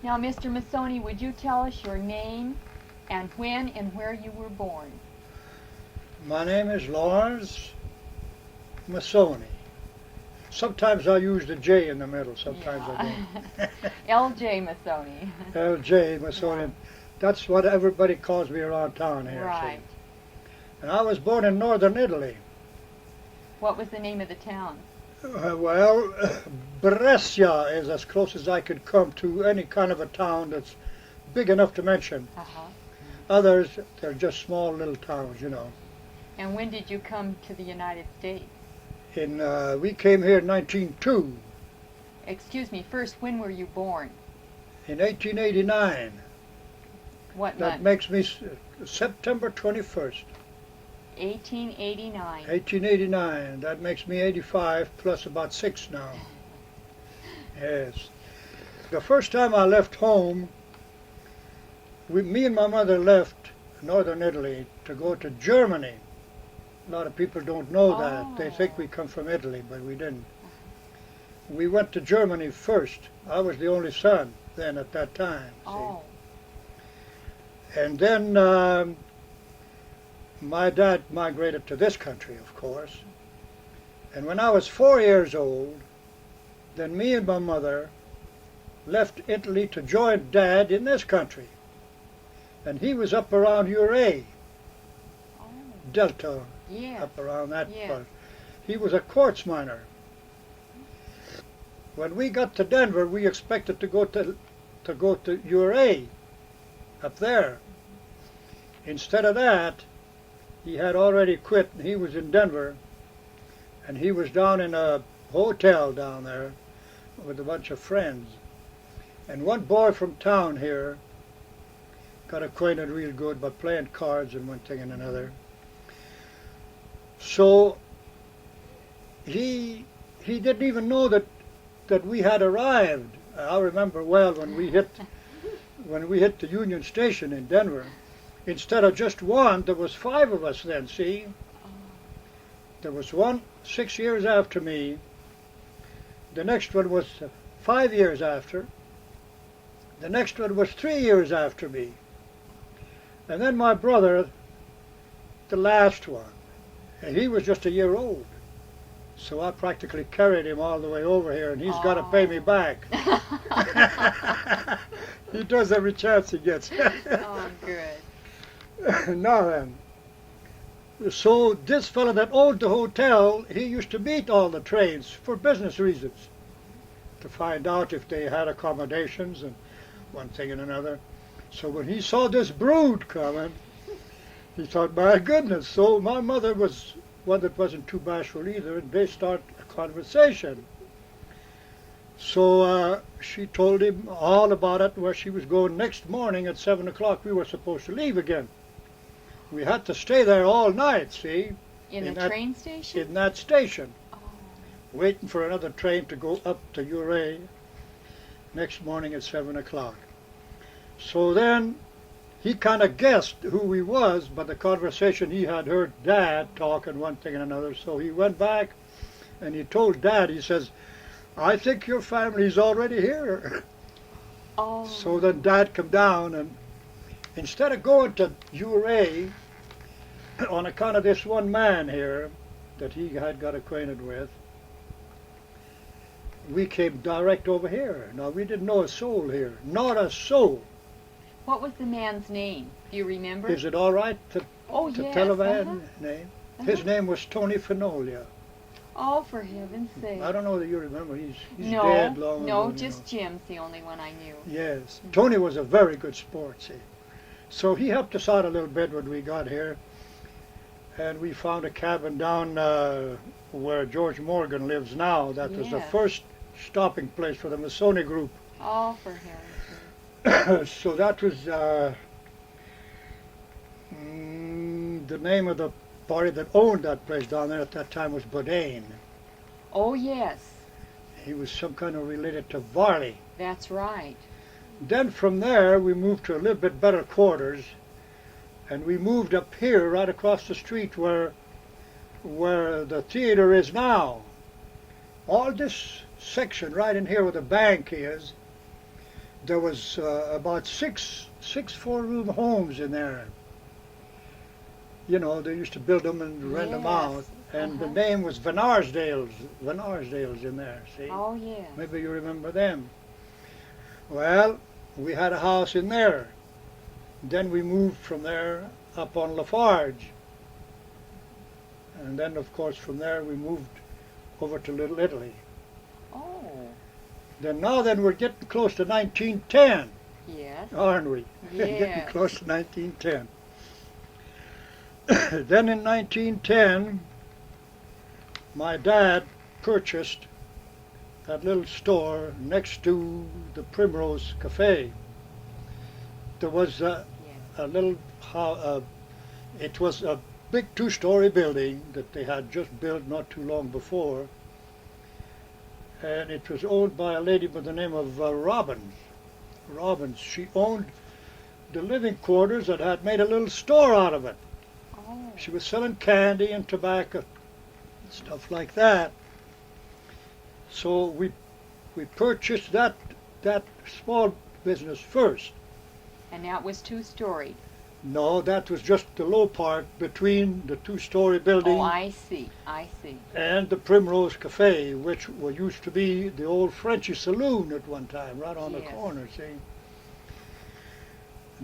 Now, Mr. Mossoni, would you tell us your name and when and where you were born? My name is Lawrence Mossoni. Sometimes I use the J in the middle, sometimes I don't. L.J. Mossoni. L.J. Mossoni. That's what everybody calls me around town here. Right. See? And I was born in northern Italy. What was the name of the town? Well, Brescia is as close as I could come to any kind of a town that's big enough to mention. Others, they're just small little towns, you know. And when did you come to the United States? We came here in 1902. Excuse me, first, when were you born? In 1889. What That month? makes me September 21st. 1889. 1889. That makes me 85 plus about 6 now. Yes. The first time I left home, me and my mother left northern Italy to go to Germany. A lot of people don't know that. They think we come from Italy, but we didn't. We went to Germany first. I was the only son then at that time. See? And then my dad migrated to this country, of course. And when I was 4 years old, then me and my mother left Italy to join Dad in this country. And he was up around Uray, Delta, up around that part. He was a quartz miner. When we got to Denver, we expected to go to Uray, up there. Instead of that, he had already quit, and he was in Denver, and he was down in a hotel down there with a bunch of friends. And one boy from town here got acquainted real good by playing cards and one thing and another. So he didn't even know that we had arrived. I remember well when we hit the Union Station in Denver. Instead of just one, there was 5 of us then, see? There was one 6 years after me. The next one was 5 years after. The next one was 3 years after me. And then my brother, the last one, and he was just a year old. So I practically carried him all the way over here, and he's got to pay me back. He does every chance he gets. Oh, good. Now then, so this fellow that owned the hotel, he used to meet all the trains for business reasons, to find out if they had accommodations and one thing and another. So when he saw this brood coming, he thought, my goodness. So my mother was one that wasn't too bashful either, and they start a conversation. So she told him all about it, where she was going next morning at 7 o'clock. We were supposed to leave again. We had to stay there all night, see? In the train station? In that station. Waiting for another train to go up to Uray next morning at 7 o'clock. So then he kind of guessed who he was by the conversation he had heard Dad talking one thing and another. So he went back and he told Dad, he says, I think your family's already here. So then Dad come down, and instead of going to Uray on account of this one man here that he had got acquainted with, we came direct over here. Now, we didn't know a soul here, not a soul. What was the man's name? Do you remember? Is it all right to yes, tell a man's name? His name was Tony Finolia. Oh, for heaven's sake. I don't know that you remember. He's dead long ago. No, just Jim's the only one I knew. Yes. Tony was a very good sport, see. So he helped us out a little bit when we got here. And we found a cabin down where George Morgan lives now. That was the first stopping place for the Mossoni group. Oh, for heaven's sake. So that was the name of the party that owned that place down there at that time was Bourdain. Oh, yes. He was some kind of related to Varley. That's right. Then from there we moved to a little bit better quarters, and we moved up here right across the street where the theater is now. All this section right in here where the bank is, there was about six four-room homes in there. You know, they used to build them and rent them out. And the name was Van Arsdale's in there, see? Oh, yeah. Maybe you remember them. Well, we had a house in there. Then we moved from there up on Lafarge. And then, of course, from there we moved over to Little Italy. Oh. Then we're getting close to 1910, Yes. aren't we? Yes. Getting close to 1910. Then in 1910, my dad purchased that little store next to the Primrose Cafe. There was a little house, it was a big two-story building that they had just built not too long before, and it was owned by a lady by the name of Robbins. She owned the living quarters and had made a little store out of it. Oh. She was selling candy and tobacco, stuff like that. So we purchased that small business first. And that was two-story. No, that was just the low part between the two-story building Oh, I see. I see. and the Primrose Cafe, which used to be the old Frenchy saloon at one time, right on the Yes. corner, see.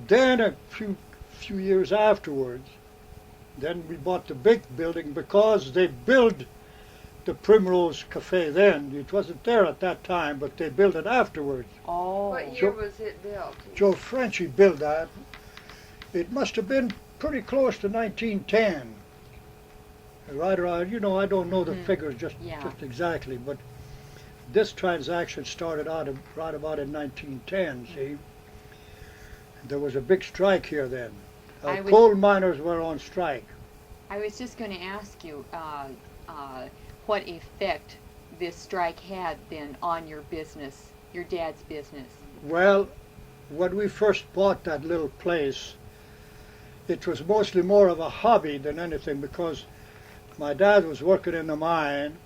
Then a few years afterwards, then we bought the big building because they built the Primrose Cafe then. It wasn't there at that time, but they built it afterwards. Oh. What year was it built? Joe Frenchy built that. It must have been pretty close to 1910. Right around, you know, I don't know the figures just exactly, but this transaction started out right about in 1910, see. There was a big strike here then. Coal miners were on strike. I was just going to ask you what effect this strike had then on your business, your dad's business. Well, when we first bought that little place, it was mostly more of a hobby than anything because my dad was working in the mine,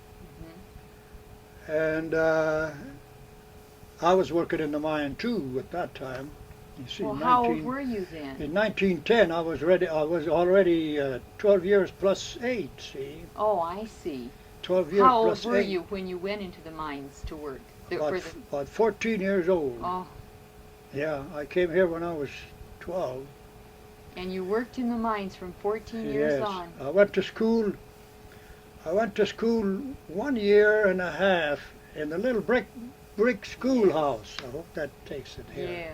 and I was working in the mine too at that time. You see, Well, how old were you then? In 1910, I was already 12 years plus 8. See, Oh, I see. 12 years How old plus were 8. you when you went into the mines to work? About 14 years old. Oh, Yeah, I came here when I was 12. and you worked in the mines from 14 years Yes, on. I went to school 1 year and a half in the little brick schoolhouse. I hope that takes it here. Yeah.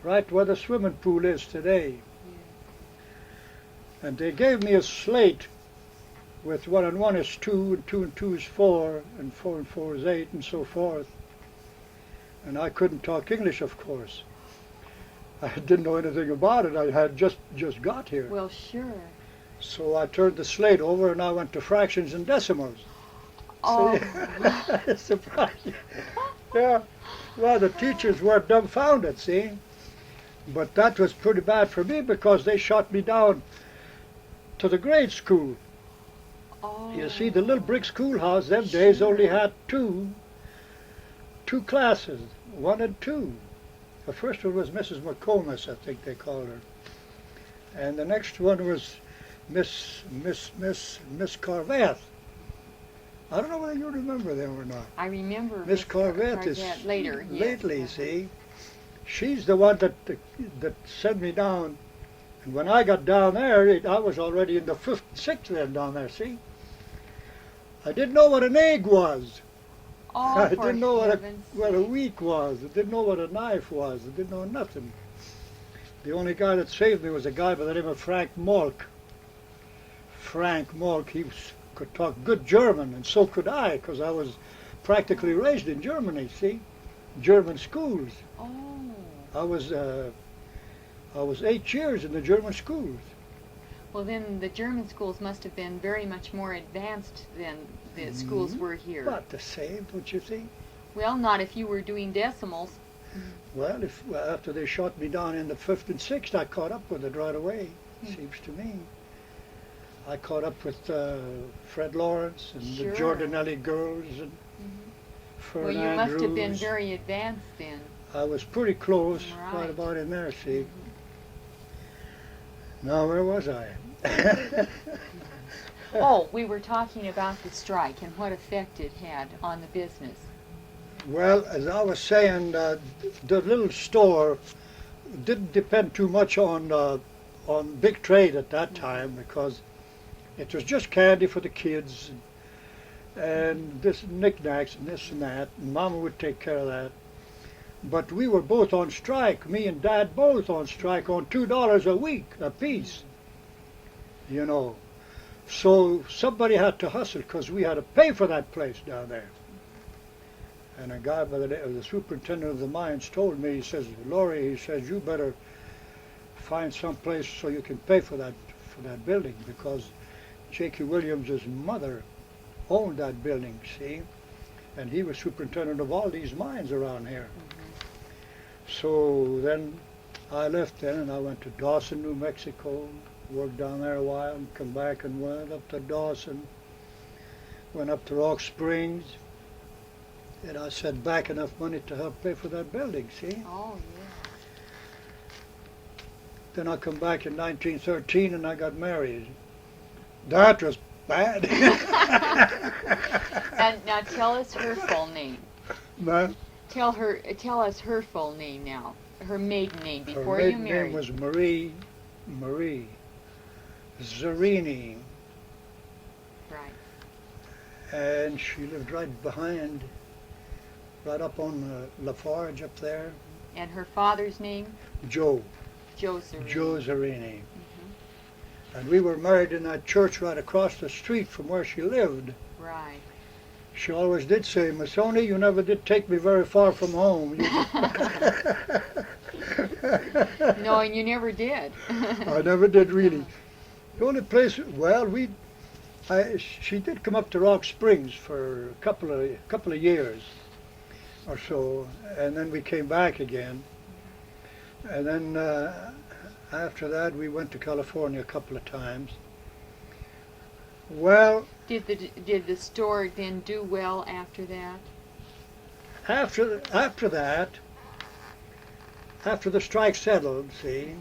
Right where the swimming pool is today. And they gave me a slate with 1 and 1 is 2, and 2 and 2 is 4, and 4 and 4 is 8, and so forth. And I couldn't talk English, of course. I didn't know anything about it. I had just got here. Well, sure. So I turned the slate over and I went to fractions and decimals. Oh, It's surprising. Yeah. Well, the teachers were dumbfounded, see? But that was pretty bad for me because they shot me down to the grade school. oh. You see, the little brick schoolhouse them days only had two classes, 1 and 2. The first one was Mrs. McComas, I think they called her. And the next one was Miss Carveth. I don't know whether you remember them or not. I remember Miss Carveth is later. Yes. lately, see. She's the one that sent me down. And when I got down there, I was already in the 5th, 6th then down there, see. I didn't know what an egg was. Oh, I for didn't know heaven's what a sake. week was. I didn't know what a knife was. I didn't know nothing. The only guy that saved me was a guy by the name of Frank Molk. Frank Molk, could talk good German, and so could I, because I was practically raised in Germany, see? German schools. Oh. I was 8 years in the German schools. Well, then the German schools must have been very much more advanced than the schools were here. Not the same, don't you think? Well, not if you were doing decimals. Well, after they shot me down in the 5th and 6th, I caught up with it right away, seems to me. I caught up with Fred Lawrence and Sure. the Jordanelli girls and Well, Fern you must have been Andrews. very advanced then. I was pretty close, Right. right about in there, see. Mhm. Now, where was I? Oh, we were talking about the strike and what effect it had on the business. Well, as I was saying, the little store didn't depend too much on big trade at that time because it was just candy for the kids and this knickknacks and this and that, and Mama would take care of that. But we were both on strike, me and Dad both on strike on $2 a week a piece, you know. So somebody had to hustle because we had to pay for that place down there. And a guy by the name of the superintendent of the mines told me, he says, Laurie, he says, you better find some place so you can pay for that building because Jakey Williams' mother owned that building, see? And he was superintendent of all these mines around here. So then I left then and I went to Dawson, New Mexico, worked down there a while and come back and went up to Dawson, went up to Rock Springs, and I sent back enough money to help pay for that building, see? Oh, yeah. Then I come back in 1913 and I got married. That was bad. And now tell us her full name. No, Tell us her full name now. Her maiden name her before you maiden married. name was Marie Zerini, Right. and she lived right behind, right up on Lafarge up there. And her father's name? Joe Joseph. Zerini. And we were married in that church right across the street from where she lived. Right. She always did say, Mossoni, you never did take me very far from home. No, and you never did. I never did really. The only place, well, she did come up to Rock Springs for a couple of years or so, and then we came back again. And then after that, we went to California a couple of times. Well, Did the store then do well after that? after that, after the strike settled, see,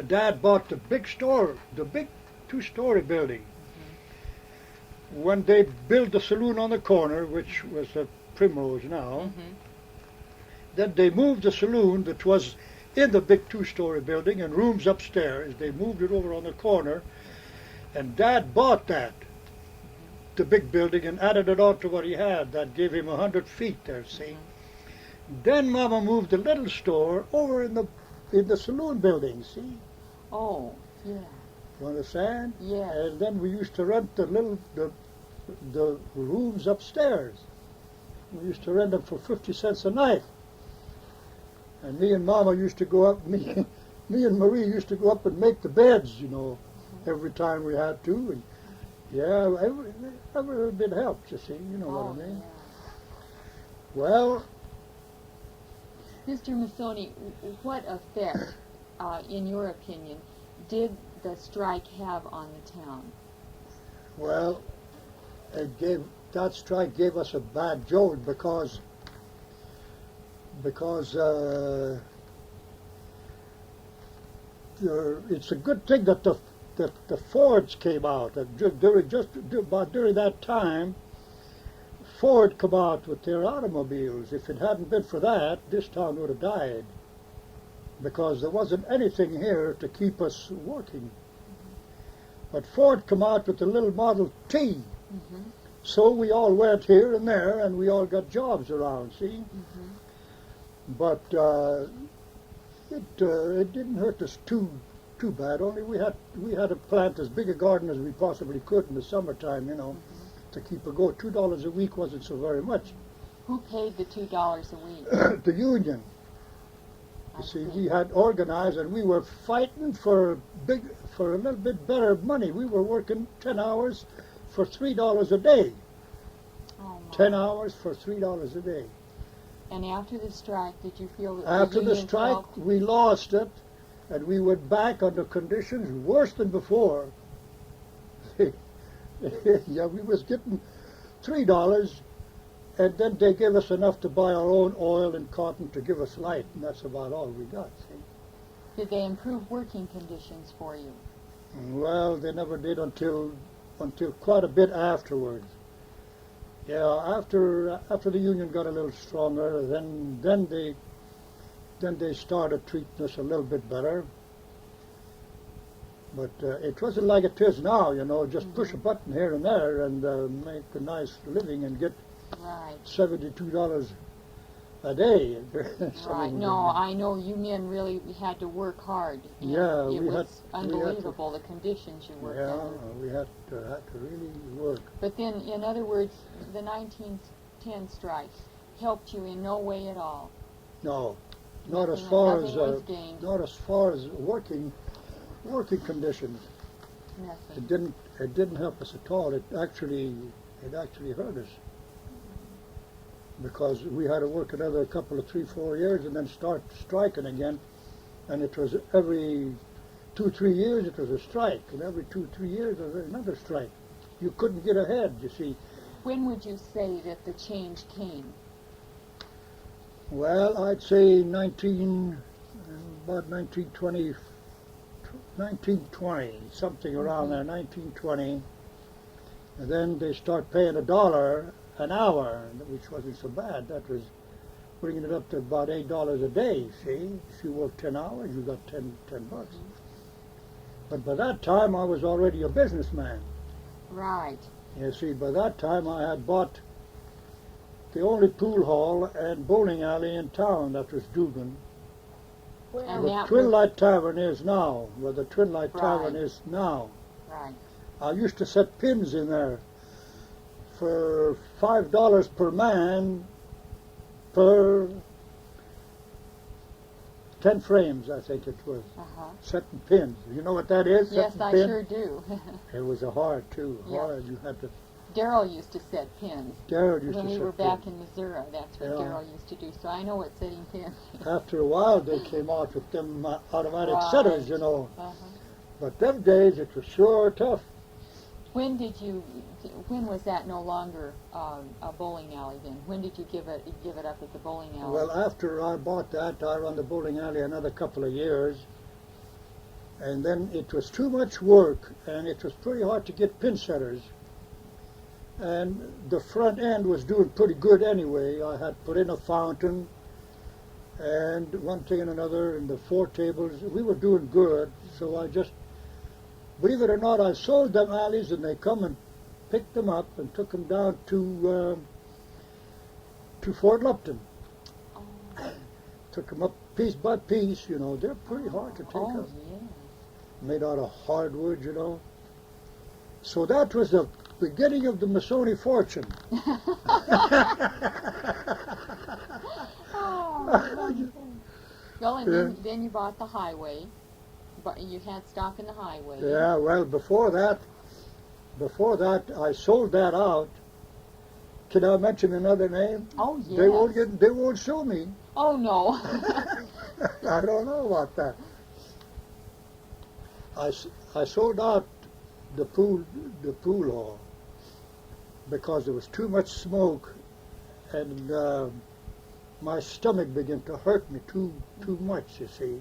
Dad bought the big store, the big two-story building. When they built the saloon on the corner, which was a Primrose now, then they moved the saloon that was in the big two-story building and rooms upstairs. They moved it over on the corner, and Dad bought that, the big building, and added it on to what he had. That gave him 100 feet there, see. Then Mama moved the little store over in the saloon building, see. Oh, yeah. You understand? Yeah. And then we used to rent the rooms upstairs. We used to rent them for 50 cents a night. And me and Mama used to go up, me and Marie used to go up and make the beds, you know, every time we had to. And yeah, every bit helped, you see, you know what I mean. Yeah. Well, Mr. Mossoni, what effect, in your opinion, did the strike have on the town? well, that strike gave us a bad jolt because it's a good thing that the Fords came out. During that time, Ford come out with their automobiles. If it hadn't been for that, this town would have died because there wasn't anything here to keep us working. But Ford come out with the little Model T. So we all went here and there, and we all got jobs around, see? But it didn't hurt us too bad. Only we had to plant as big a garden as we possibly could in the summertime, you know, to keep it going. $2 a week wasn't so very much. Who paid the $2 a week? The union. You see, we had organized, and we were fighting for a little bit better money. We were working 10 hours for $3 a day. Oh, my. 10 hours for $3 a day. And after the strike, did you feel that After the union strike, helped? we lost it, and we went back under conditions worse than before. Yeah, we was getting $3 and then they give us enough to buy our own oil and cotton to give us light, and that's about all we got, see. Did they improve working conditions for you? Well, they never did until quite a bit afterwards. Yeah, after the union got a little stronger, then they started treating us a little bit better. But it wasn't like it is now, you know, just push a button here and there and make a nice living and get $72 a day. Right. No, I know you men really had to work hard. Yeah, it was unbelievable the conditions you worked under. under. We had to really work. But then, in other words, the 1910 strike helped you in no way at all. No, not as far as working conditions. Nothing. It didn't help us at all. It actually hurt us, because we had to work another couple of 3-4 years and then start striking again, and it was every 2-3 years it was a strike, and every 2-3 years there was another strike. You couldn't get ahead, you see. When would you say that the change came? Well, I'd say about 1920, something around there, 1920. And then they start paying $1 an hour, which wasn't so bad. That was bringing it up to about $8 a day, see? If you work 10 hours, you got 10 bucks. But by that time, I was already a businessman. Right. You see, by that time, I had bought the only pool hall and bowling alley in town. That was Dugan. And Where the Twin Light Tavern is now. Where the Twin Light Tavern is now. Right. I used to set pins in there for $5 per man per 10 frames, I think it was. Setting pins. You know what that is? Yes, setting I pin? sure do. It was hard too. Yes. Hard. You had to. Daryl used to set pins. Daryl used when to we set were pins. back in Missouri, that's what Daryl used to do. So I know what setting pins is. After a while, they came out with them automatic Right. setters, you know. But them days, it was sure tough. When was that no longer a bowling alley then? When did you give it up at the bowling alley? Well, after I bought that, I ran the bowling alley another couple of years. And then it was too much work, and it was pretty hard to get pin setters. And the front end was doing pretty good anyway. I had put in a fountain, and one thing and another, and the 4 tables. We were doing good, so I just, believe it or not, I sold them alleys, and they come and picked them up and took them down to Fort Lupton. Took them up piece by piece, you know. They're pretty hard to take up. Yeah. Made out of hardwood, you know. So that was the beginning of the Mossoni fortune. Well, and then you bought the highway. But you had stock in the highway. Yeah, well, before that, I sold that out. Can I mention another name? Oh, yes. They won't show me. Oh, no. I don't know about that. I sold out the pool hall because there was too much smoke, and my stomach began to hurt me too much, you see.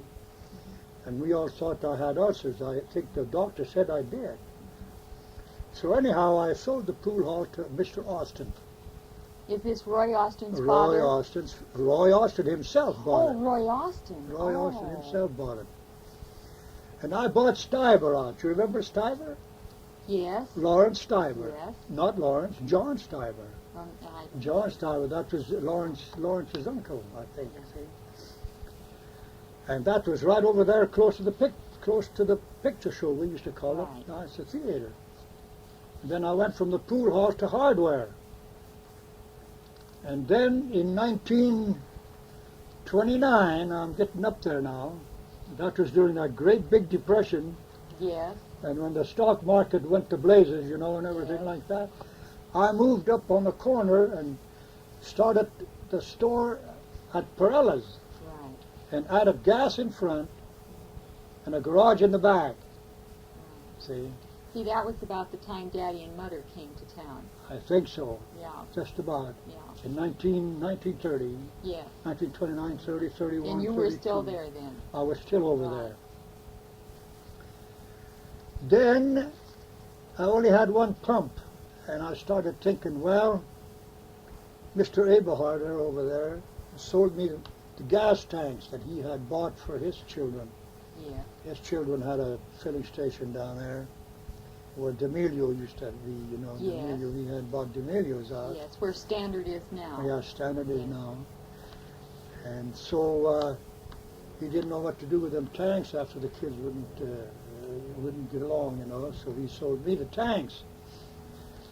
And we all thought I had ulcers. I think the doctor said I did. So anyhow, I sold the pool hall to Mr. Austin. Is this Roy Austin's father? Roy Austin himself bought it. Oh, Roy Austin. Roy Austin himself bought it. And I bought Stiver out. You remember Stiver? Yes. Lawrence Stiver. Yes. Not Lawrence, John Stiver. John Stiver, that was Lawrence's uncle, I think. See? And that was right over there, close to the picture show, we used to call it. Now it's a theater. And then I went from the pool hall to hardware. And then in 1929, I'm getting up there now. That was during that great big depression. Yes. And when the stock market went to blazes, you know, and everything like that, I moved up on the corner and started the store at Perella's. Right. And added gas in front and a garage in the back. See? See, that was about the time Daddy and Mother came to town. I think so. Yeah. Just about. Yeah. In 1930, Yeah. 1929, 30, 31, And you were 32. still there then. I was still over Right. there. Then I only had one pump, and I started thinking, well, Mr. Eberharder over there sold me the gas tanks that he had bought for his children. Yeah. His children had a filling station down there where D'Amelio used to be, you know. Yes. D'Amelio, he had bought D'Amelios out. Yes, where Standard is now. Yeah, Standard is Yes. now. And so he didn't know what to do with them tanks after the kids wouldn't get along, you know, so he sold me the tanks.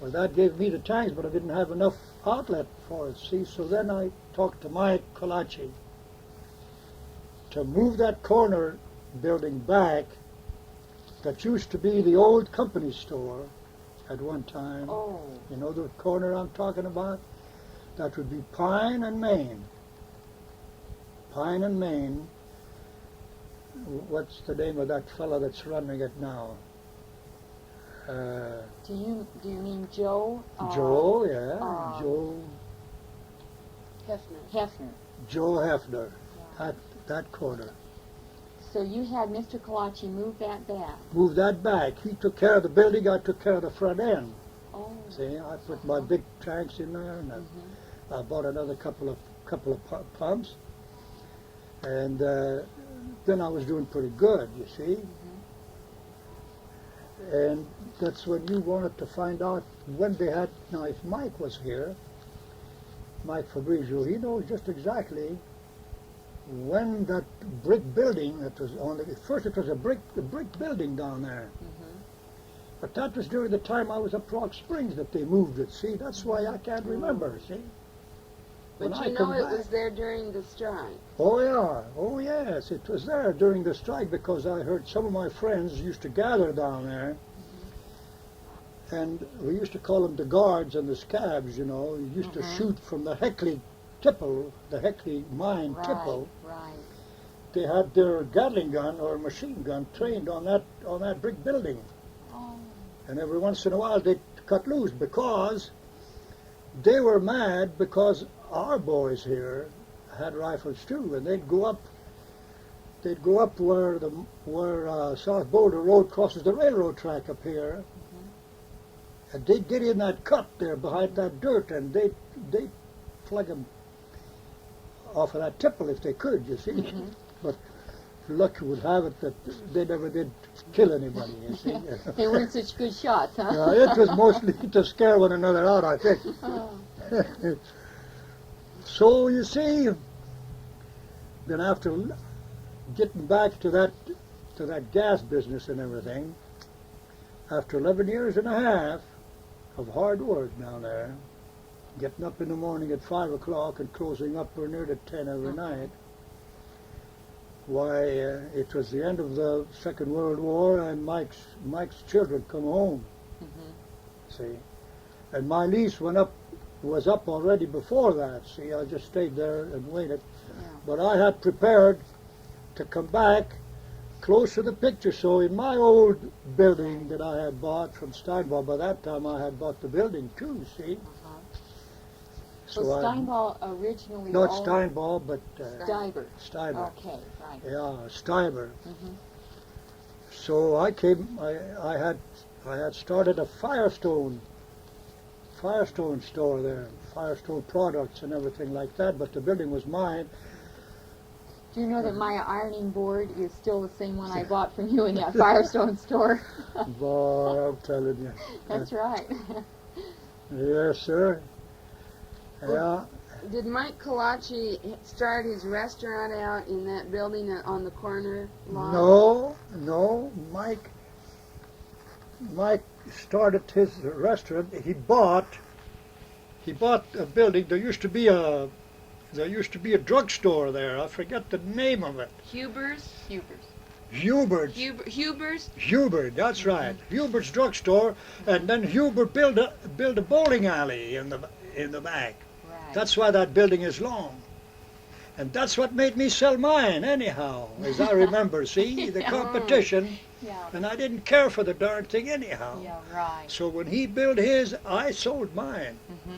Well, that gave me the tanks, but I didn't have enough outlet for it, see, so then I talked to Mike Colaci to move that corner building back that used to be the old company store at one time. Oh. You know the corner I'm talking about? That would be Pine and Main. Pine and Main. What's the name of that fellow that's running it now? Do you mean Joe? Joe, yeah. Joe Hefner. Joe Hefner. Yeah. That corner. So you had Mr. Colaci move that back. Move that back. He took care of the building, I took care of the front end. Oh. See, I put my big tanks in there, and I bought another couple of pumps, and then I was doing pretty good, you see. And that's when you wanted to find out when they had. Now, if Mike was here, Mike Fabrizio, he knows just exactly when that brick building that was on the first. It was a brick building down there. But that was during the time I was at Rock Springs that they moved it. See, that's why I can't remember. See. But When you I know come it back- was there during the strike. Oh yeah, oh yes, it was there during the strike because I heard some of my friends used to gather down there, and we used to call them the guards and the scabs. You know, we used to shoot from the Heckley tipple, the Heckley mine tipple. Right. They had their Gatling gun or machine gun trained on that brick building, Oh. and every once in a while they'd cut loose because they were mad because our boys here had rifles too, and they'd go up where South Boulder Road crosses the railroad track up here, and they'd get in that cut there behind that dirt, and they'd flag them off of that tipple if they could, you see. But luck would have it that they never did kill anybody, you see. They weren't such good shots, huh? Yeah, it was mostly to scare one another out, I think. Oh. So you see, then after getting back to that gas business and everything, after 11 years and a half of hard work down there, getting up in the morning at 5 o'clock and closing up near to 10 every night, why, it was the end of the Second World War, and Mike's children come home, see. And my lease was up already before that, see. I just stayed there and waited. Yeah. But I had prepared to come back close to the picture, so in my old building that I had bought from Steinball, by that time I had bought the building too, see. So Steinball originally Not owned Steinball, but Stiber. Stiber. Okay, right. Yeah, Stiber. So I had started a Firestone store there, Firestone products and everything like that, but the building was mine. Do you know that my ironing board is still the same one I bought from you in that Firestone store? Boy, I'm telling you. That's right. Yes, sir. Yeah. Did Mike Colaci start his restaurant out in that building on the corner lot? No, Mike started his restaurant. He bought a building. There used to be a drugstore there. I forget the name of it. Huber's? Huber's. Huber's? That's right. Hubert's drugstore, and then Hubert built a bowling alley in the back. Right. That's why that building is long. And that's what made me sell mine anyhow, as I remember, see, the competition. Yeah. And I didn't care for the darn thing anyhow. Yeah, right. So when he built his, I sold mine. Mm-hmm.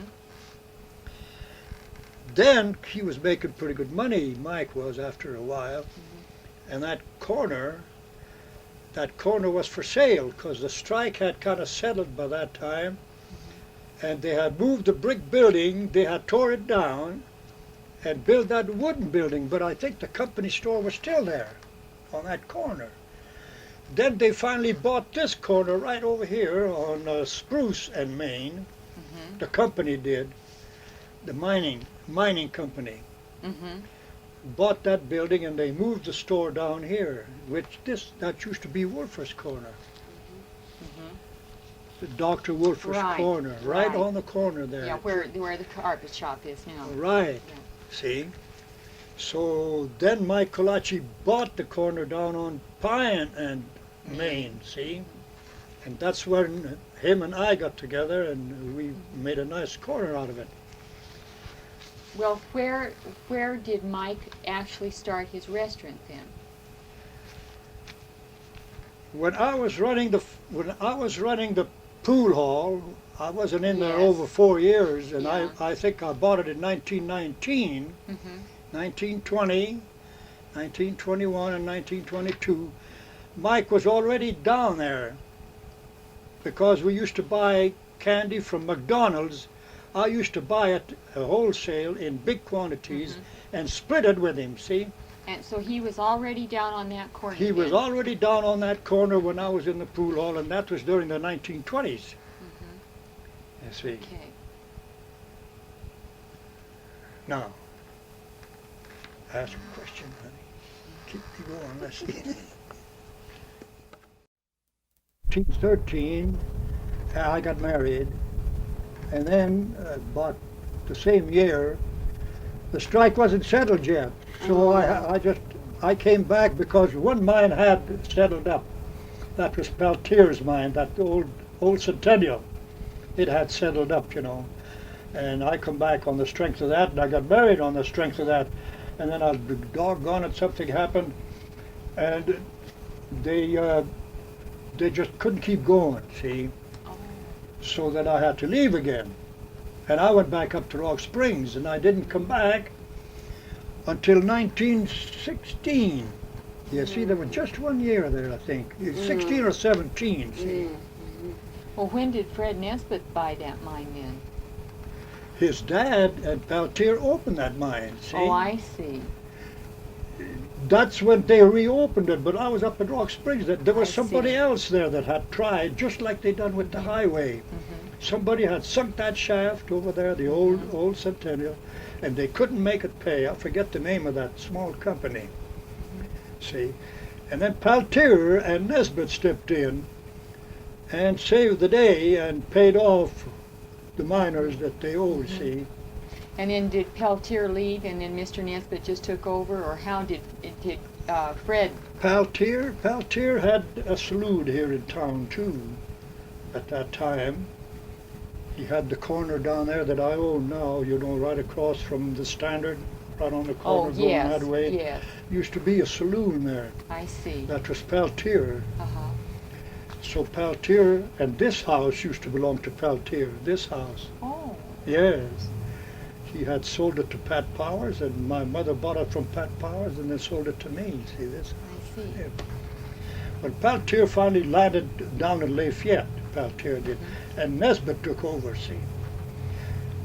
Then he was making pretty good money, Mike was, after a while. Mm-hmm. And that corner was for sale because the strike had kind of settled by that time. Mm-hmm. And they had moved the brick building, they had tore it down and built that wooden building, but I think the company store was still there on that corner. Then they finally bought this corner right over here on Spruce and Main. Mm-hmm. The company did, the mining company. Mm-hmm. Bought that building and they moved the store down here, that used to be Wolfer's Corner. Mm-hmm. The Dr. Wolfer's Right, Corner, right right. on the corner there. Yeah, where the carpet shop is now. Right, Yeah. see? So then Mike Colaci bought the corner down on Pine and Main, see? And that's when him and I got together and we made a nice corner out of it. Well, where did Mike actually start his restaurant then? When I was running the pool hall, I wasn't in there Yes. over 4 years, and Yeah. I think I bought it in 1919, Mm-hmm. 1920, 1921, and 1922. Mike was already down there because we used to buy candy from McDonald's. I used to buy it wholesale in big quantities Mm-hmm. and split it with him, see? And so he was already down on that corner. He was then. already down on that corner when I was in the pool hall, and that was during the 1920s. Mm-hmm. You see. Okay. Now, ask a question, honey. Keep me going, let's see. 1913, I got married, and then about the same year, the strike wasn't settled yet. So I came back because one mine had settled up. That was Peltier's mine, that old Centennial. It had settled up, you know. And I come back on the strength of that, and I got married on the strength of that. And then I was doggone it, something happened, and they just couldn't keep going, see? Oh. So that I had to leave again. And I went back up to Rock Springs, and I didn't come back until 1916. You see, there was just 1 year there, I think. 16 or 17, see? Mm-hmm. Well, when did Fred Nesbitt buy that mine then? His dad at Peltier opened that mine, see? Oh, I see. That's when they reopened it, but I was up at Rock Springs. There was I somebody see. else there that had tried, just like they done with the highway. Mm-hmm. Somebody had sunk that shaft over there, the old Centennial, and they couldn't make it pay. I forget the name of that small company. See? And then Peltier and Nesbitt stepped in and saved the day and paid off the miners that they owed, see? And then did Peltier leave, and then Mr. Nesbitt just took over, or how did Fred? Peltier had a saloon here in town too at that time. He had the corner down there that I own now, you know, right across from the Standard, right on the corner going yes, that way. yes, Used to be a saloon there. I see. That was Peltier. Uh-huh. So Peltier, and this house used to belong to Peltier, this house. Oh. Yes. He had sold it to Pat Powers, and my mother bought it from Pat Powers and then sold it to me. See this? I see. Yeah. When Peltier finally landed down in Lafayette, Peltier did, and Nesbitt took over, see,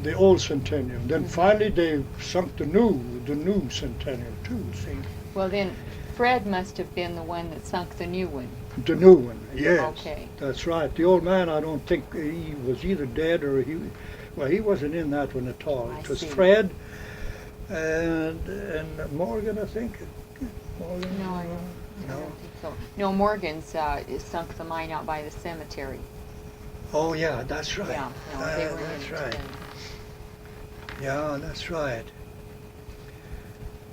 the old Centennial. Then finally they sunk the new Centennial too, see. Well, then Fred must have been the one that sunk the new one. The new one, yes. Okay. That's right. The old man, I don't think he was either dead or he wasn't in that one at all. I It was see. Fred and Morgan, I think. Morgan? No, I don't think so. No, Morgan's sunk the mine out by the cemetery. Oh yeah, that's right. Yeah, no, they were in that's it right. together. Yeah, that's right.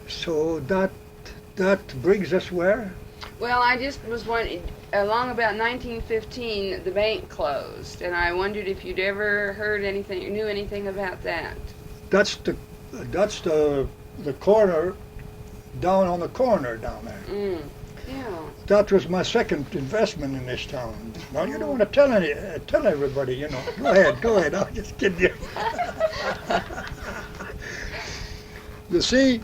So that brings us where? Well, I just was wondering, along about 1915, the bank closed, and I wondered if you'd ever heard anything, knew anything about that. That's the the corner, down on the corner down there. Mm. Yeah. That was my second investment in this town. Now you don't want to tell everybody, you know. Go ahead. I'll just kidding you. You see,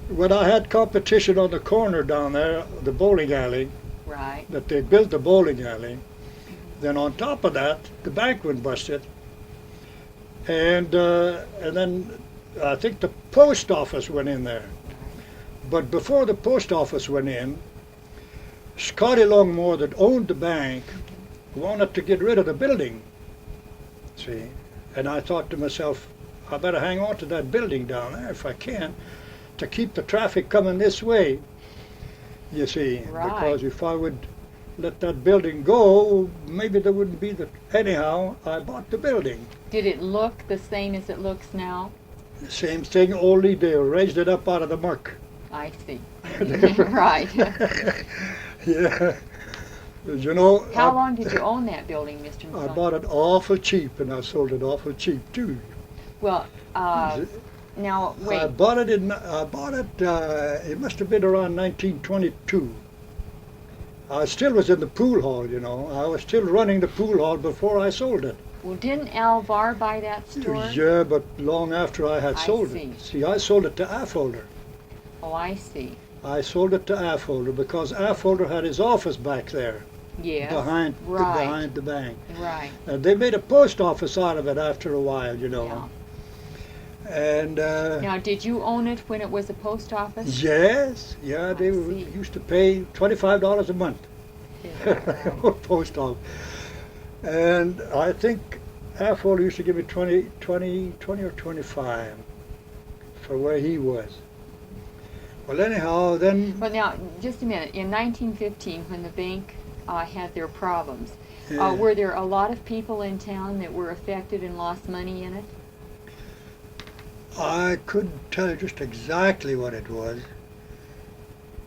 when I had competition on the corner down there, the bowling alley, Right. that they built the bowling alley, then on top of that, the bank went busted, and then I think the post office went in there. But before the post office went in, Scotty Longmore, that owned the bank, wanted to get rid of the building. See, and I thought to myself, I better hang on to that building down there if I can, to keep the traffic coming this way. You see, Right. because if I would let that building go, maybe there wouldn't be the. Anyhow, I bought the building. Did it look the same as it looks now? Same thing, only they raised it up out of the muck. I see. Right. Yeah. You know, How long did you own that building, Mr. I Mossoni? bought it awful cheap, and I sold it awful cheap too. Well, now I wait. bought it. It must have been around 1922. I still was in the pool hall, you know. I was still running the pool hall before I sold it. Well, didn't Alvar buy that store? Yeah, but long after I had I sold see. it. See, I sold it to Affolter. Oh, I see. I sold it to Affolter because Affolter had his office back there Yes. behind Right. the bank. Right. They made a post office out of it after a while, you know. Yeah. And Now, did you own it when it was a post office? yes, yeah, they see. used to pay $25 a month. Yeah. Post office. And I think Affolter used to give me 20 or 25 for where he was. Well, anyhow, then Well, now, just a minute. In 1915, when the bank had their problems, Yeah. were there a lot of people in town that were affected and lost money in it? I couldn't tell you just exactly what it was,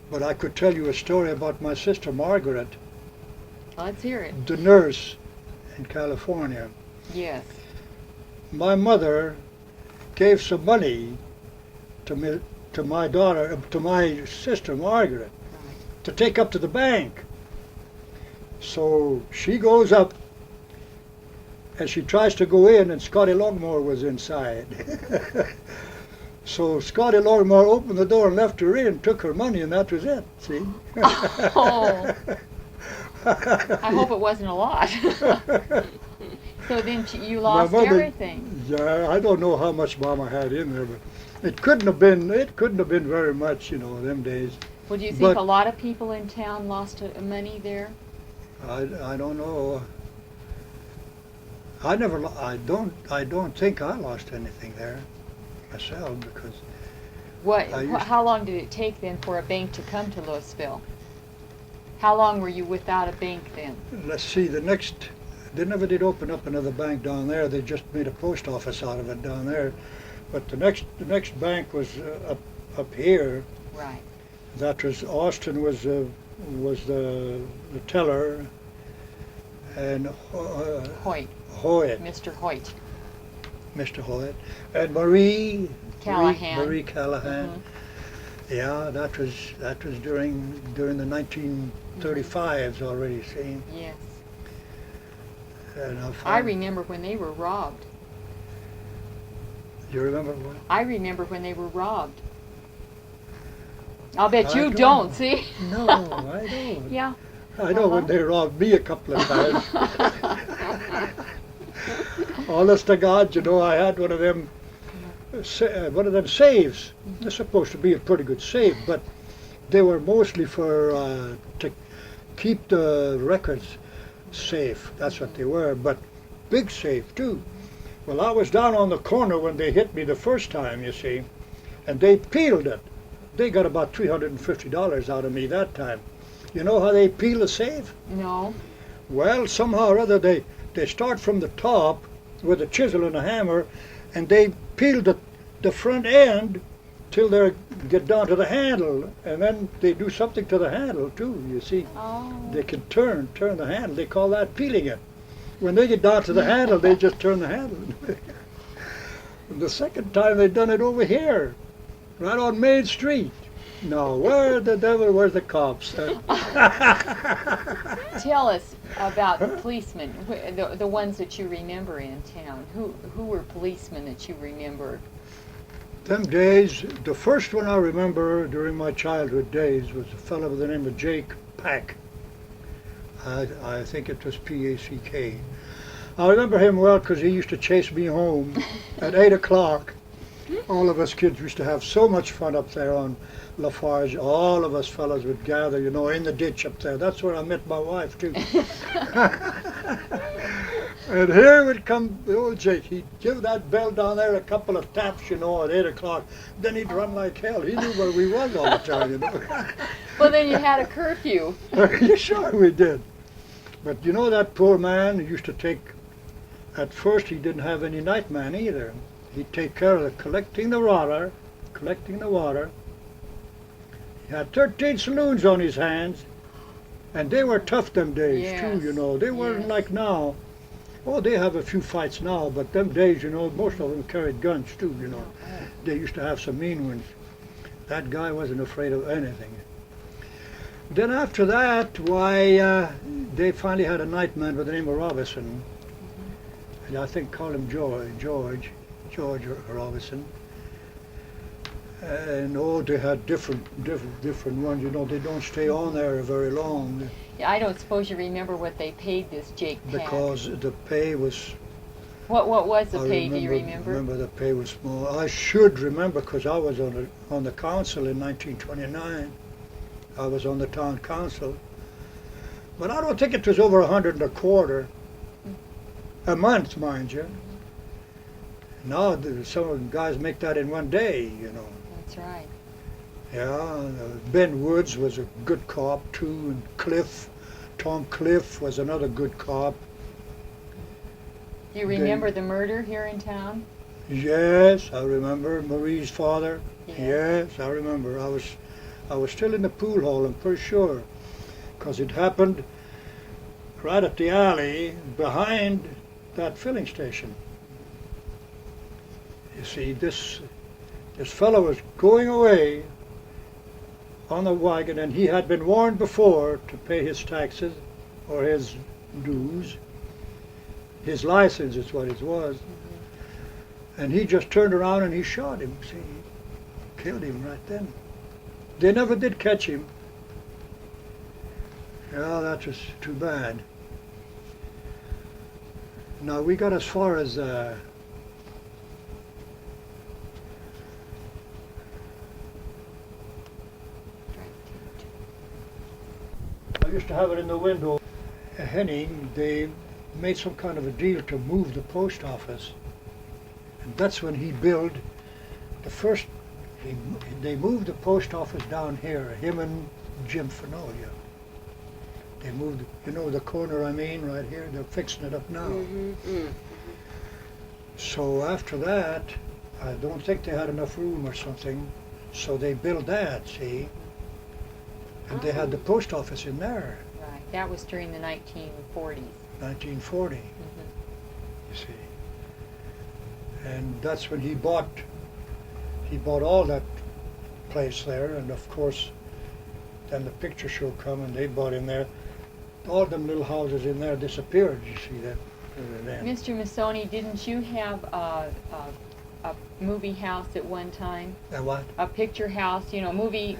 but I could tell you a story about my sister Margaret, Let's hear it. the nurse in California. Yes. My mother gave some money to my daughter, to my sister Margaret, to take up to the bank. So she goes up and she tries to go in, and Scotty Longmore was inside. So Scotty Longmore opened the door and left her in, took her money, and that was it. See? Oh. I hope it wasn't a lot. So then you lost My mother- everything. Yeah, I don't know how much Mama had in there, but it couldn't have been very much, you know, them days. Well, do you think But- a lot of people in town lost money there? I don't know. I don't think I lost anything there myself, because How long did it take then for a bank to come to Louisville? How long were you without a bank then? let's see, they never did open up another bank down there. They just made a post office out of it down there. But the next bank was up here. Right. That was Austin was the teller, and Hoyt, Hoyt, Mr. Hoyt. Mr. Hoyt, and Marie Callahan. Marie Callahan. Mhm. Yeah, that was during the 1935s already. See, Yes. and I remember when they were robbed. You remember what? I remember when they were robbed. I'll bet I you don't. don't, see? No, I don't. Yeah. I know when they robbed me a couple of times. Honest to God, you know, I had one of them safes. They're supposed to be a pretty good safe, but they were mostly for to keep the records safe. That's what they were, but big safe too. Well, I was down on the corner when they hit me the first time, you see, and they peeled it. They got about $350 out of me that time. You know how they peel a safe? No. Well, somehow or other they start from the top with a chisel and a hammer, and they peel the front end till they get down to the handle, and then they do something to the handle too, you see. Oh. They can turn the handle. They call that peeling it. When they get down to the handle, they just turn the handle. And the second time they done it over here. right on Main Street. No, where the devil were the cops? Tell us about the policemen, the ones that you remember in town. Who were policemen that you remember? Them days, the first one I remember during my childhood days was a fellow by the name of Jake Pack. I think it was P-A-C-K. I remember him well because he used to chase me home at 8 o'clock. All of us kids used to have so much fun up there on Lafarge. All of us fellas would gather, you know, in the ditch up there. That's where I met my wife, too. And here would come the old Jake. He'd give that bell down there a couple of taps, you know, at 8 o'clock. Then he'd run like hell. He knew where we was all the time, you know. Well, then you had a curfew. Sure we did. But you know that poor man used to take, at first he didn't have any nightman either. He'd take care of collecting the water. He had 13 saloons on his hands, and they were tough them days too, you know. They weren't like now. Oh, they have a few fights now, but them days, you know, most of them carried guns too, you know. They used to have some mean ones. That guy wasn't afraid of anything. Then after that, why, they finally had a nightman by the name of Robinson. And I think called him George Robinson. And oh, they had different ones, you know. They don't stay on there very long. Yeah, I don't suppose you remember what they paid this Jake Pack. Because the pay was... What was the pay, do you remember? I remember the pay was small. I should remember because I was on the council in 1929. I was on the town council. But I don't think it was over $125 a month, mind you. Now some of the guys make that in one day, you know. That's right. Yeah, Ben Woods was a good cop too, and Tom Cliff was another good cop. Do you remember the murder here in town? Yes, I remember Marie's father. Yes, I remember. I was still in the pool hall, I'm pretty sure, because it happened right at the alley behind that filling station. You see, this fellow was going away on the wagon, and he had been warned before to pay his taxes or his dues. His license is what it was. And he just turned around and he shot him. See, he killed him right then. They never did catch him. Yeah, that was too bad. Now we got as far as I used to have it in the window. Henning, they made some kind of a deal to move the post office. And that's when he built the first, they moved the post office down here, him and Jim Fenolia. They moved, you know the corner I mean, right here, they're fixing it up now. So after that, I don't think they had enough room or something, so they built that, see? And they had the post office in there. Right, that was during the 1940s. 1940, you see. And that's when he bought all that place there, and of course, then the picture show come and they bought in there. All them little houses in there disappeared, you see that. Mr. Mossoni, didn't you have a movie house at one time? A what? A picture house, you know, movie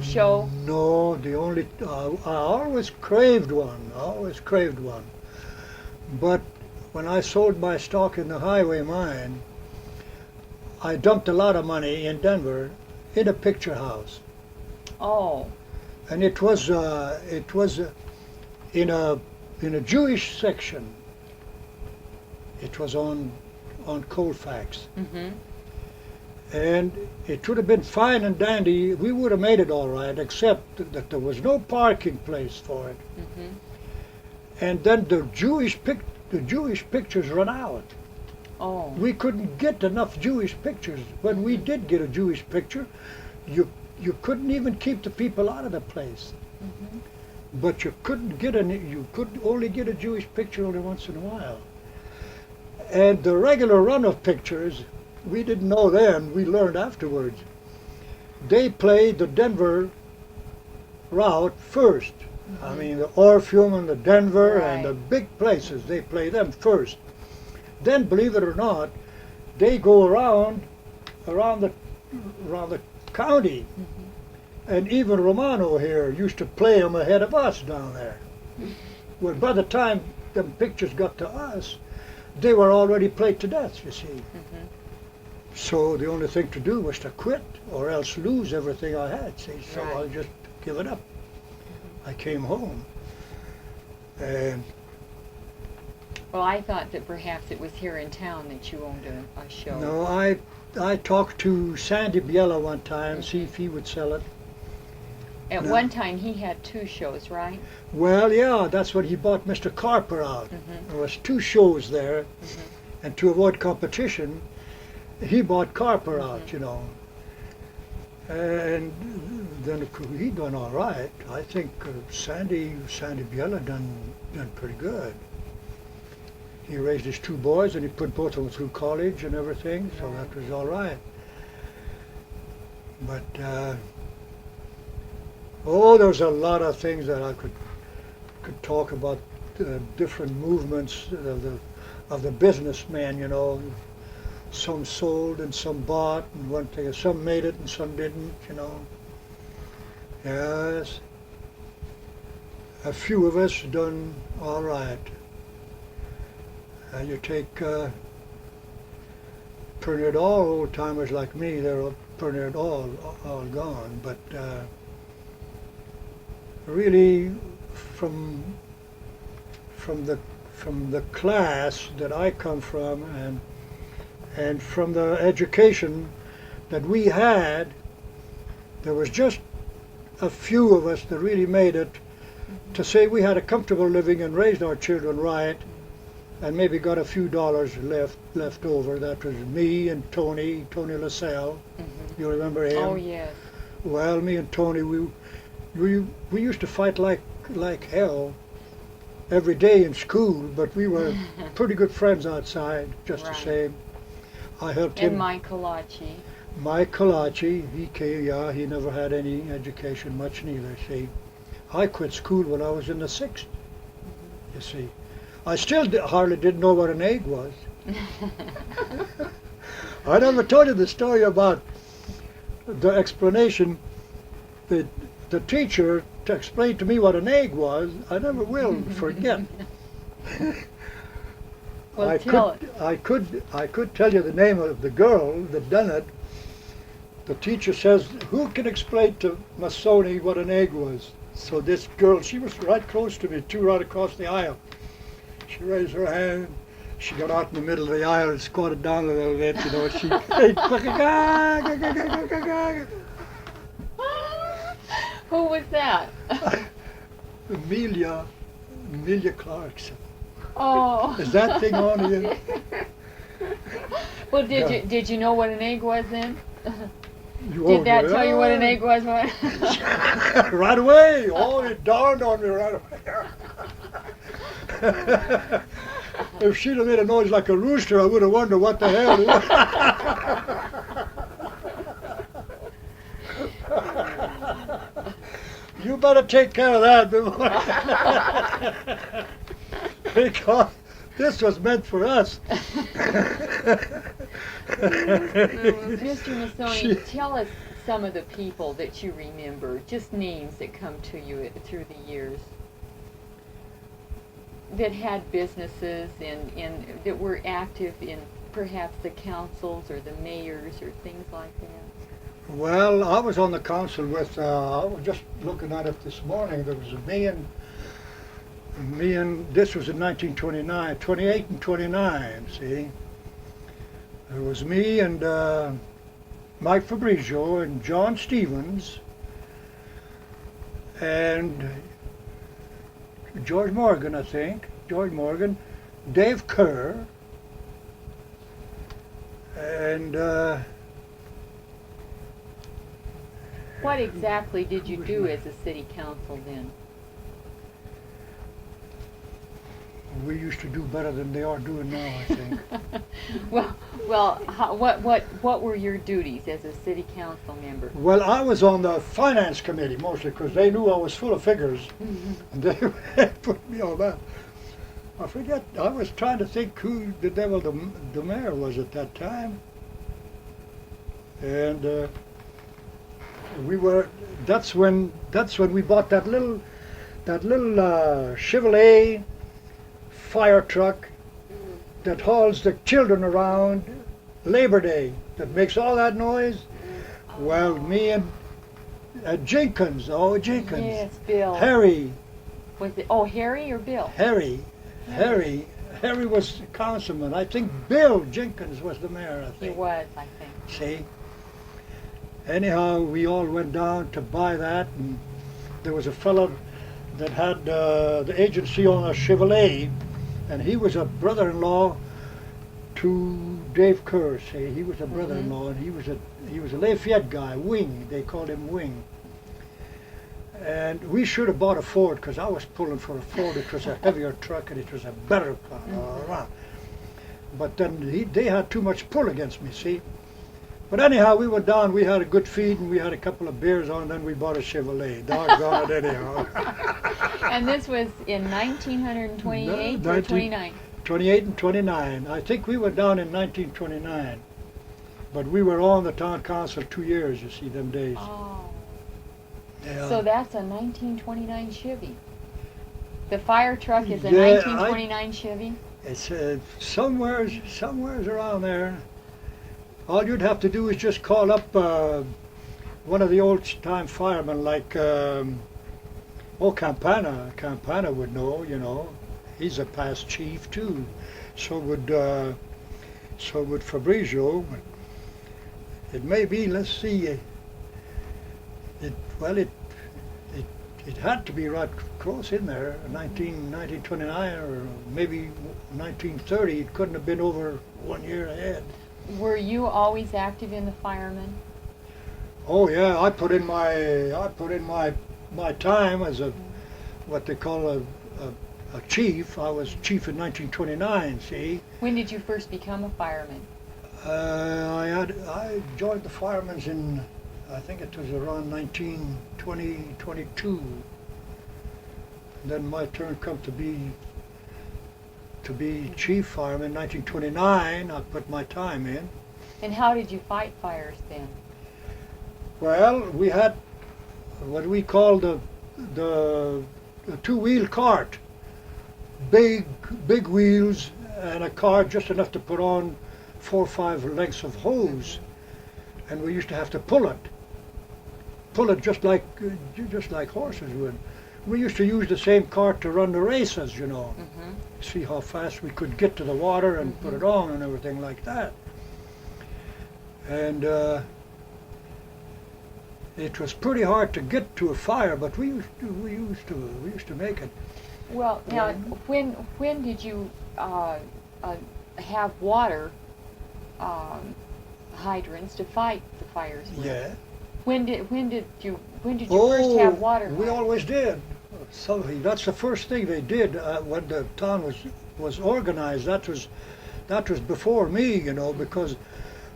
show? No, the only, I always craved one, But when I sold my stock in the highway mine, I dumped a lot of money in Denver in a picture house. Oh. And it was in a Jewish section. It was on Colfax. And it would have been fine and dandy. We would have made it all right, except that there was no parking place for it. And then the Jewish pictures run out. Oh. We couldn't get enough Jewish pictures. When we did get a Jewish picture, you couldn't even keep the people out of the place. But you couldn't get you could only get a Jewish picture only once in a while. And the regular run of pictures, we didn't know then, we learned afterwards. they played the Denver route first. I mean, the Orpheum and the Denver and the Right. big places, they play them first. Then, believe it or not, they go around the county. And even Romano here used to play them ahead of us down there. Well, by the time them pictures got to us, they were already played to death, you see. So the only thing to do was to quit or else lose everything I had, see. So Right. I just give it up. I came home. And Well, I thought that perhaps it was here in town that you owned a show. no, I talked to Sandy Biella one time, see if he would sell it. At No. one time, he had 2 shows, right? Well, yeah, that's when he bought Mr. Carper out. There was 2 shows there, and to avoid competition, he bought Carper out, you know. And then he done all right. I think Sandy Biella done pretty good. He raised his 2 boys and he put both of them through college and everything, so that was all right. But there's a lot of things that I could talk about, different movements of the businessman, you know. Some sold and some bought, and one thing, some made it and some didn't, you know. Yes, a few of us done all right. You take pretty near all old timers like me, they're pretty near all gone. But really, from the class that I come from, and from the education that we had, there was just a few of us that really made it to say we had a comfortable living and raised our children right, and maybe got a few dollars left over. That was me and Tony LaSalle. You remember him? Oh, yes. Well, me and Tony, we used to fight like hell every day in school, but we were pretty good friends outside, just the Right. same. I helped And him. Mike Kalachi. Mike Kalachi, he never had any education much neither, see. I quit school when I was in the 6th, you see. I still hardly didn't know what an egg was. I never told you the story about the explanation. The teacher to explain to me what an egg was, I never will forget. Well, I tell could tell you the name of the girl that done it. The teacher says, "Who can explain to Mossoni what an egg was?" So this girl, she was right close to me, right across the aisle. She raised her hand. She got out in the middle of the aisle and squatted down a little bit, you know. She Who was that? Amelia Clarkson. Oh. Is that thing on here? Well, Yeah. did you know what an egg was then? You Did that tell you what an egg was? Right away. Oh, it dawned on me right away. If she'd have made a noise like a rooster, I would have wondered what the hell it was. You better take care of that before. Because this was meant for us. Mr. Mossoni, tell us some of the people that you remember, just names that come to you through the years, that had businesses and that were active in perhaps the councils or the mayors or things like that. Well, I was on the council with, I was just looking at it this morning, there was me and this was in 1929, 28 and 29, see. There was me and Mike Fabrizio and John Stevens and George Morgan, I think. George Morgan, Dave Kerr, and What exactly did you do as a city council then? we used to do better than they are doing now, I think. What were your duties as a city council member? Well, I was on the finance committee mostly because they knew I was full of figures, and they put me on that. I forget. I was trying to think who the devil the mayor was at that time, and we were. That's when we bought that little Chevrolet fire truck that hauls the children around Labor Day, that makes all that noise. Well, me and Jenkins, Yes, Bill. Harry, Was it Harry or Bill? Harry was the councilman. I think Bill Jenkins was the mayor, I He think. was, I think. See? Anyhow, we all went down to buy that, and there was a fellow that had the agency on a Chevrolet, and he was a brother-in-law to Dave Kerr. See, he was a brother-in-law, and he was a Lafayette guy, Wing. They called him Wing. And we should have bought a Ford because I was pulling for a Ford. It was a heavier truck and it was a better car. But then they had too much pull against me. See. But anyhow, we went down, we had a good feed, and we had a couple of beers on, and then we bought a Chevrolet. Doggone it, anyhow. And this was in 1928 or 29? 28 and 29. I think we went down in 1929. But we were on the town council 2 years, you see, them days. Oh. Yeah. So that's a 1929 Chevy. The fire truck is a Yeah, 1929 Chevy? It's somewheres around there. All you'd have to do is just call up one of the old-time firemen, like Campana. Campana would know, you know. He's a past chief too. So would Fabrizio. It may be. Let's see. It had to be right close in there, 1929 or maybe 1930. It couldn't have been over 1 year ahead. Were you always active in the firemen? Oh yeah, I put in my time as what they call a chief. I was chief in 1929. See. When did you first become a fireman? I joined the firemen's in, I think it was around 1922. Then my turn come to be chief fireman in 1929. I put my time in. And how did you fight fires then? Well, we had what we call the two-wheel cart, big wheels and a cart just enough to put on 4 or 5 lengths of hose, and we used to have to pull it just like horses would. We used to use the same cart to run the races, you know. See how fast we could get to the water and put it on and everything like that. And it was pretty hard to get to a fire, but we used to make it. Well, now, when did you have water hydrants to fight the fires with? Yeah. When did you first have water? We always did. So that's the first thing they did when the town was organized. That was before me, you know, because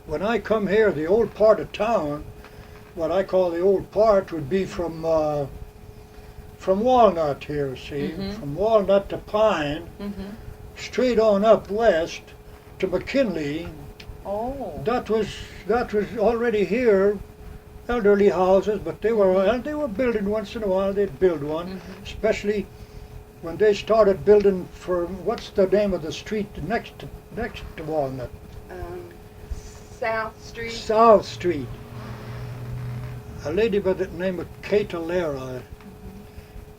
when I come here, the old part of town, what I call the old part, would be from Walnut here, see, from Walnut to Pine, straight on up west to McKinley. Oh. That was already here. Elderly houses, but they were building once in a while. They'd build one, especially when they started building for what's the name of the street next to Walnut? South Street. South Street. A lady by the name of Kate Alera,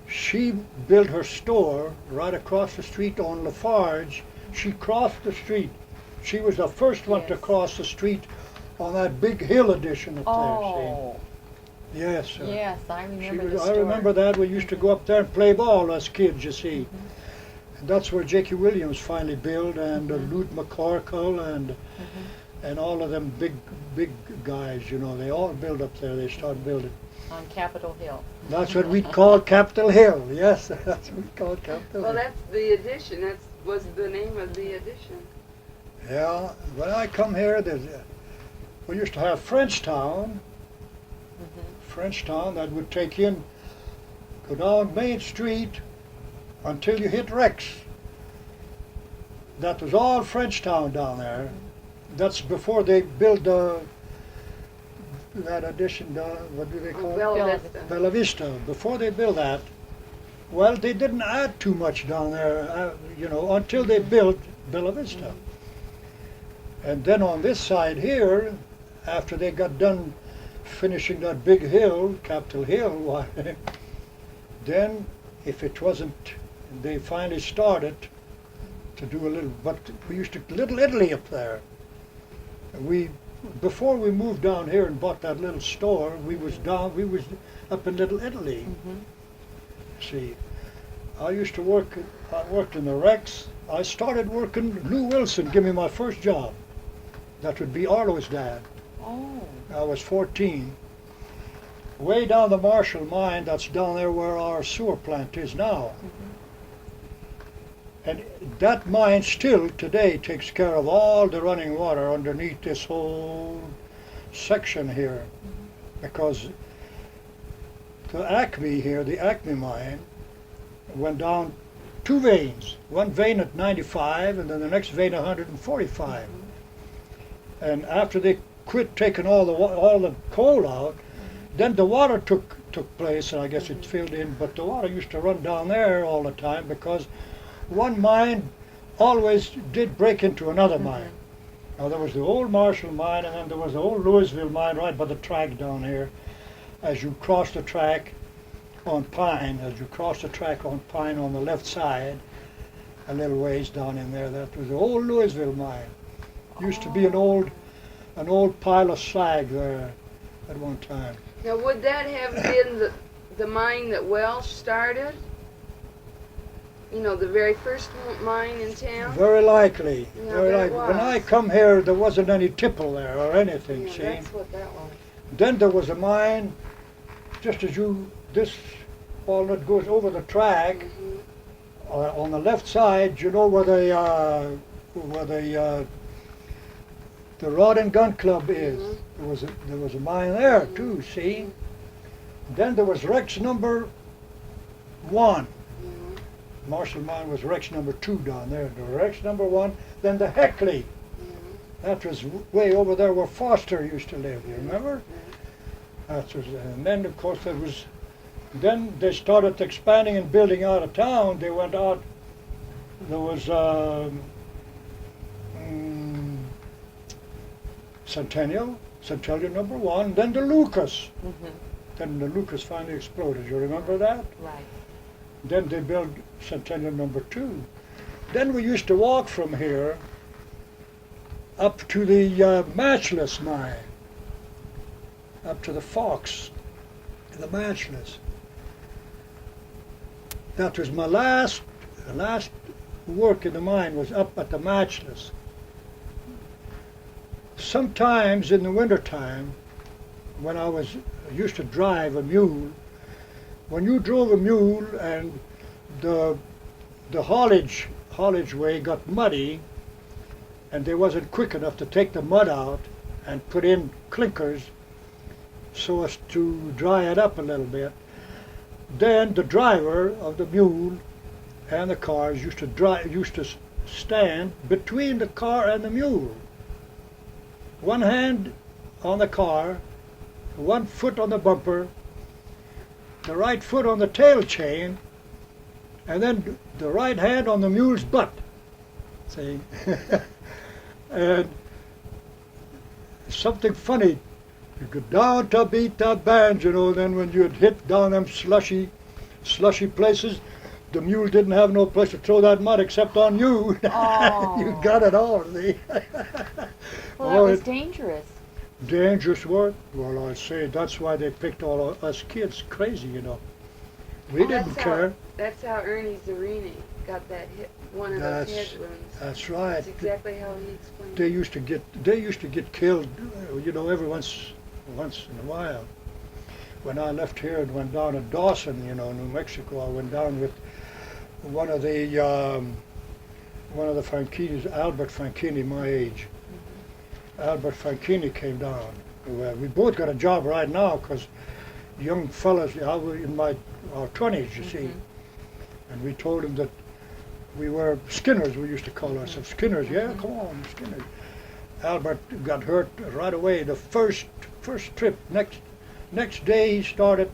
she built her store right across the street on Lafarge. She crossed the street. She was the first one to cross the street on that big hill addition up there, see? Yes, sir. Yes, I remember the I story. remember that. We used to go up there and play ball as kids, you see. And that's where Jakey Williams finally built, and Lute McCorkle, and all of them big guys, you know. They all built up there. They started building. On Capitol Hill. That's what we call Capitol Hill. Yes, that's what we call Capitol Well, Hill. that's the addition. That's was the name of the addition? Yeah, when I come here, we used to have Frenchtown. Frenchtown that would take in, go down Main Street until you hit Rex. That was all Frenchtown down there. That's before they built that addition down, what do they call it? Bella Vista. Bella Vista. Before they built that, well, they didn't add too much down there, until they built Bella Vista. And then on this side here, after they got done finishing that big hill, Capitol Hill, why, then if it wasn't, they finally started to do a little, but we used to, Little Italy up there. Before we moved down here and bought that little store, we was up in Little Italy. See, I worked in the Rex. I started working, Lou Wilson gave me my first job. That would be Arlo's dad. Oh. I was 14. Way down the Marshall mine, that's down there where our sewer plant is now. And that mine still today takes care of all the running water underneath this whole section here. Because the Acme here, the Acme mine, went down 2 veins. One vein at 95 and then the next vein 145. And after they quit taking all the coal out, then the water took place, and I guess it filled in, but the water used to run down there all the time because one mine always did break into another mine. Now there was the old Marshall mine, and then there was the old Louisville mine right by the track down here. As you cross the track on Pine, on the left side, a little ways down in there, that was the old Louisville mine. Used to be an old pile of slag there at one time. Now, would that have been the mine that Welsh started? The very first mine in town? Very likely. Yeah, Very that likely. When was. I come here, there wasn't any tipple there or anything, Yeah, see? that's what that was. Then there was a mine, just as this walnut goes over the track, on the left side, where the Rod and Gun Club is. There was a mine there too, see? Then there was Rex number 1. Marshall mine was Rex number 2 down there. The Rex number 1, then the Heckley. That was way over there where Foster used to live, you remember? And then of course then they started expanding and building out of town. They went out, there was Centennial number 1, then the Lucas. Then the Lucas finally exploded. You remember that? Right. Then they built Centennial number 2. Then we used to walk from here up to the Matchless mine, up to the Fox, the Matchless. That was my last work in the mine was up at the Matchless. Sometimes in the wintertime, when I used to drive a mule, when you drove a mule and the haulage way got muddy and they wasn't quick enough to take the mud out and put in clinkers so as to dry it up a little bit, then the driver of the mule and the cars used to stand between the car and the mule. One hand on the car, one foot on the bumper, the right foot on the tail chain, and then the right hand on the mule's butt. See? And something funny, you go down to beat that band, then when you'd hit down them slushy places, the mule didn't have no place to throw that mud except on you. Oh. You got it all, see? Well, that was dangerous. Dangerous work? Well, I say, that's why they picked all of us kids crazy, We didn't care. That's how Ernie Zarini got that hit, one of those head wounds. That's right. That's exactly how he explained They it. used to get killed, every once in a while. When I left here and went down to Dawson, New Mexico, I went down with one of the one of the Franchinis, Albert Franchini, my age. Albert Franchini came down. Well, we both got a job right now because young fellas, I was in our 20s, you see. And we told him that we were Skinners, we used to call ourselves Skinners. Yeah, come on, Skinners. Albert got hurt right away. The first trip, next day he started,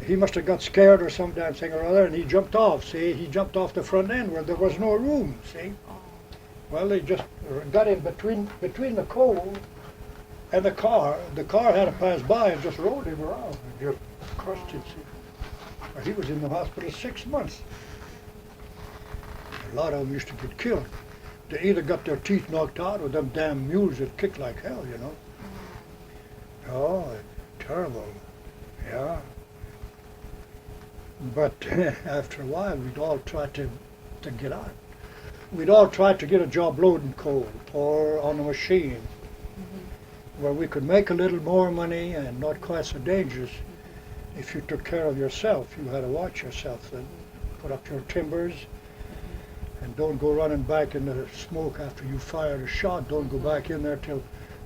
he must have got scared or some damn thing or other, and he jumped off, see? He jumped off the front end where there was no room, see? Well, they just got in between the coal and the car. The car had to pass by and just rolled him around and just crushed him, see? He was in the hospital 6 months. A lot of them used to get killed. They either got their teeth knocked out or them damn mules that kick like hell, you know. Oh, terrible. Yeah. But after a while, we'd all try to get out. We'd all try to get a job loading coal or on a machine where we could make a little more money and not quite so dangerous if you took care of yourself. You had to watch yourself then. Put up your timbers and don't go running back in the smoke after you fired a shot. Don't go back in there till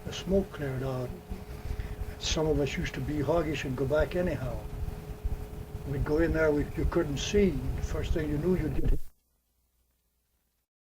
the smoke cleared out. Some of us used to be hoggish and go back anyhow. We'd go in there, you couldn't see. The first thing you knew, you'd get hit